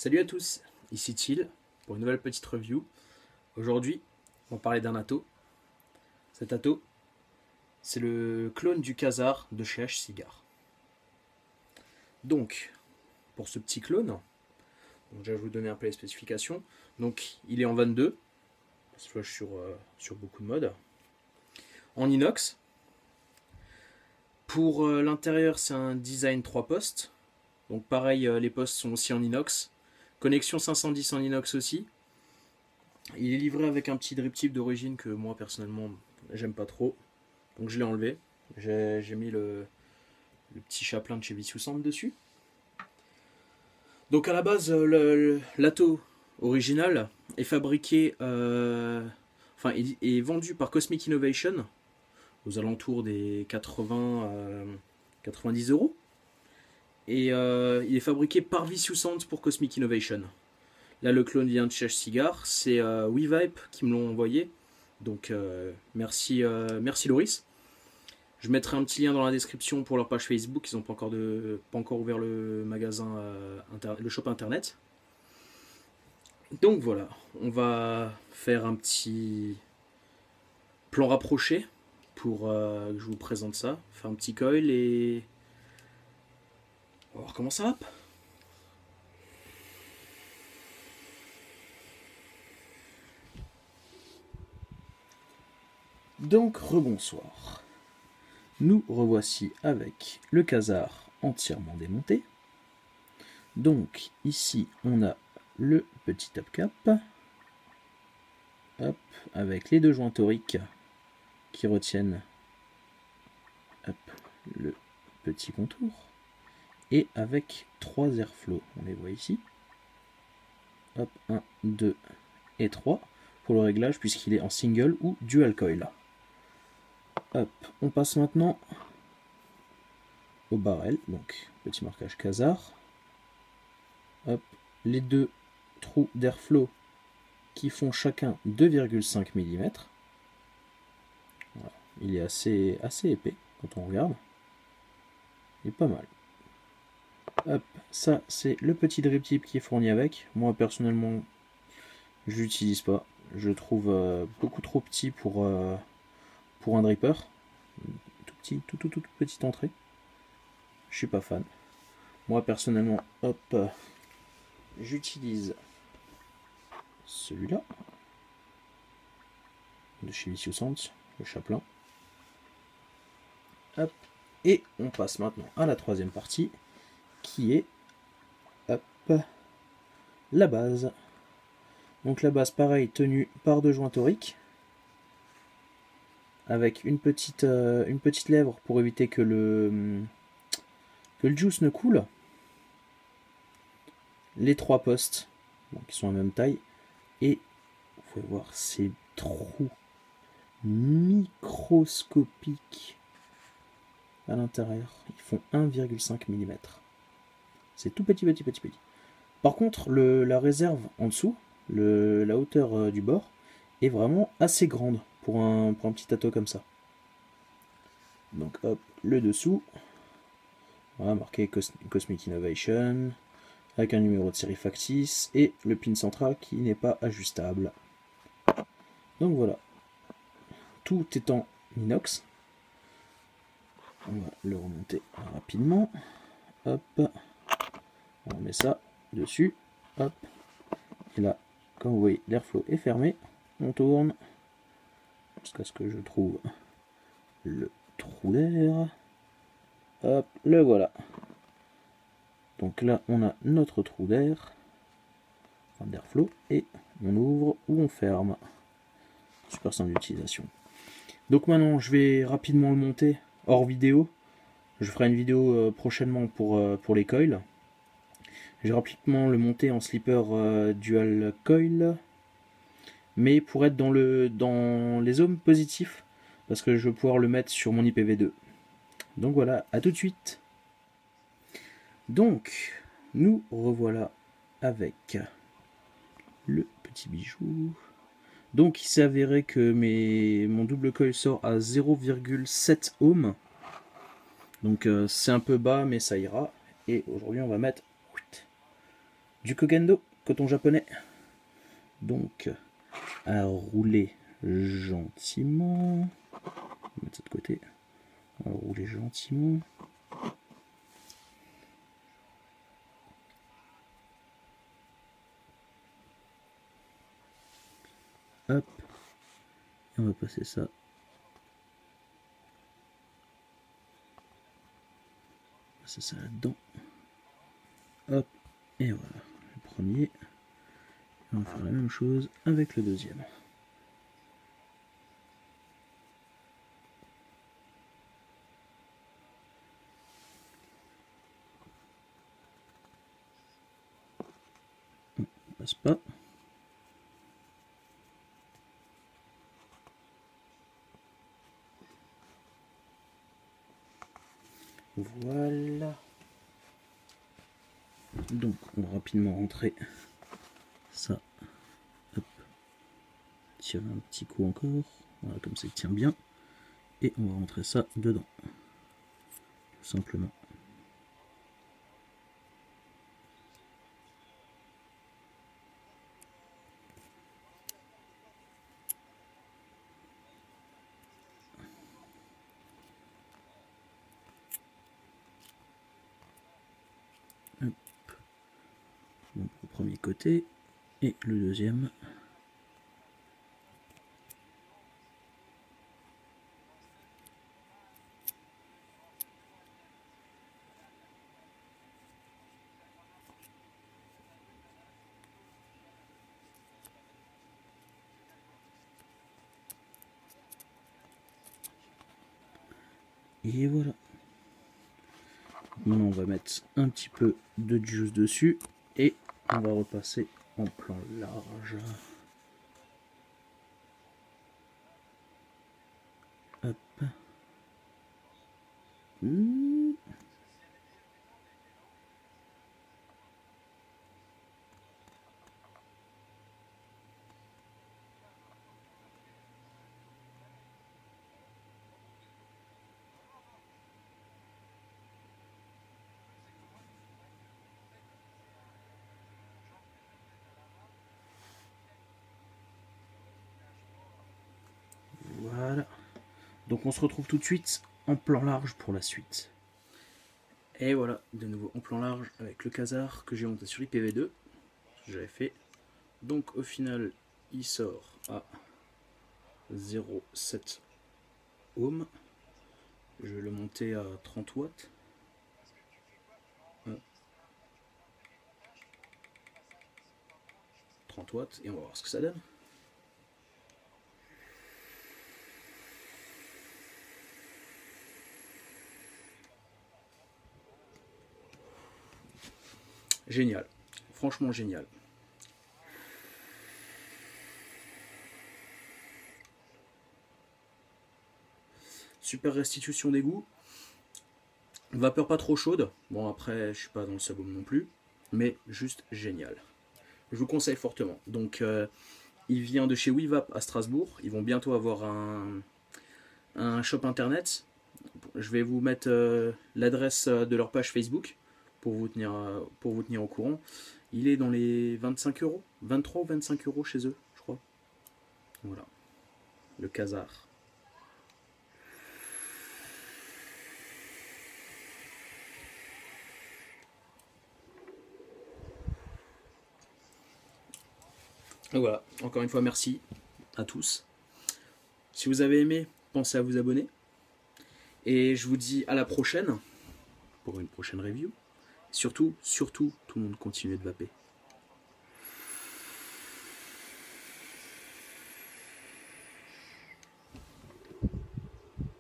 Salut à tous, ici Thiel pour une nouvelle petite review. Aujourd'hui, on va parler d'un atto. Cet atto, c'est le clone du Khazar de chez H-Cigar. Donc, pour ce petit clone, donc déjà je vais vous donner un peu les spécifications. Donc, il est en 22, ça se flash sur beaucoup de modes. En inox. Pour l'intérieur, c'est un design 3 postes. Donc pareil, les postes sont aussi en inox. Connexion 510 en inox aussi. Il est livré avec un petit drip tip d'origine que moi personnellement j'aime pas trop. Donc je l'ai enlevé. J'ai mis le petit chaplain de chez Vicious dessus. Donc à la base, l'atto original est fabriqué, est vendu par Cosmic Innovation aux alentours des 80 90 euros. Et il est fabriqué par Vicious pour Cosmic Innovation. Là, le clone vient de chez Cigar. C'est WeVibe qui me l'ont envoyé. Donc, merci Loris. Je mettrai un petit lien dans la description pour leur page Facebook. Ils n'ont pas encore ouvert le magasin, le shop internet. Donc voilà, on va faire un petit plan rapproché pour que je vous présente ça. Faire un petit coil et on va voir comment ça va. Donc rebonsoir. Nous revoici avec le Khazar entièrement démonté. Donc ici on a le petit top cap, hop, avec les deux joints toriques qui retiennent hop, le petit contour, et avec trois airflows, on les voit ici, hop, 1, 2 et 3 pour le réglage puisqu'il est en single ou dual coil. Hop, on passe maintenant au barrel, donc petit marquage Khazar. Hop, les deux trous d'airflow qui font chacun 2,5 mm. Voilà. Il est assez épais quand on regarde. Il est pas mal. Hop, ça c'est le petit drip tip qui est fourni avec. Moi personnellement, je l'utilise pas. Je le trouve beaucoup trop petit pour un dripper. Toute petite entrée. Je suis pas fan. Moi personnellement, hop, j'utilise celui-là de chez Vicious Sense, le chaplain. Hop, et on passe maintenant à la troisième partie qui est hop, la base. Donc la base pareil tenue par deux joints toriques avec une petite lèvre pour éviter que le juice ne coule. Les trois postes qui sont à même taille et vous pouvez voir ces trous microscopiques à l'intérieur. Ils font 1,5 mm. C'est tout petit. Par contre, la réserve en dessous, la hauteur du bord, est vraiment assez grande pour un petit atto comme ça. Donc hop, le dessous, voilà, marqué Cosmic Innovation, avec un numéro de série factice, et le pin central qui n'est pas ajustable. Donc voilà, tout est en inox. On va le remonter rapidement. Hop, on met ça dessus. Hop, et là, comme vous voyez, l'airflow est fermé. On tourne jusqu'à ce que je trouve le trou d'air. Hop, le voilà. Donc là, on a notre trou d'air, enfin d'airflow, et on ouvre ou on ferme. Super simple d'utilisation. Donc maintenant, je vais rapidement le monter hors vidéo. Je ferai une vidéo prochainement pour les coils. Je vais rapidement le monter en slipper dual coil, mais pour être dans les ohms positifs, parce que je vais pouvoir le mettre sur mon IPv2. Donc voilà, à tout de suite. Donc, nous revoilà avec le petit bijou. Donc il s'est avéré que mon double coil sort à 0,7 ohms. Donc c'est un peu bas mais ça ira. Et aujourd'hui on va mettre Du Kogendo, coton japonais. Donc, à rouler gentiment. On va mettre ça de côté. On va rouler gentiment. Hop. Et on va passer ça. Passer ça là-dedans. Hop. Et voilà. Le premier. Et on va faire la même chose avec le deuxième. On passe pas. Voilà. Donc, on va rapidement rentrer ça. Hop. Tirer un petit coup encore. Voilà, comme ça il tient bien. Et on va rentrer ça dedans. Tout simplement. Hop. Donc, au premier côté. Et le deuxième. Et voilà. Maintenant, on va mettre un petit peu de juice dessus et on va repasser en plan large. Hop. Voilà. Donc on se retrouve tout de suite en plan large pour la suite. Et voilà, de nouveau en plan large avec le Kazar que j'ai monté sur l'IPv2. J'avais fait. Donc au final, il sort à 0,7 ohms. Je vais le monter à 30 watts. 30 watts et on va voir ce que ça donne. Génial, franchement génial. Super restitution d'égout. Vapeur pas trop chaude. Bon après je suis pas dans le sabot non plus. Mais juste génial. Je vous conseille fortement. Donc il vient de chez WeVap à Strasbourg. Ils vont bientôt avoir un shop internet. Je vais vous mettre l'adresse de leur page Facebook pour vous tenir au courant. Il est dans les 25 euros, 23 ou 25 euros chez eux, je crois. Voilà, le Kazar. Et voilà, encore une fois, merci à tous. Si vous avez aimé, pensez à vous abonner. Et je vous dis à la prochaine pour une prochaine review. Surtout, tout le monde continue de vaper.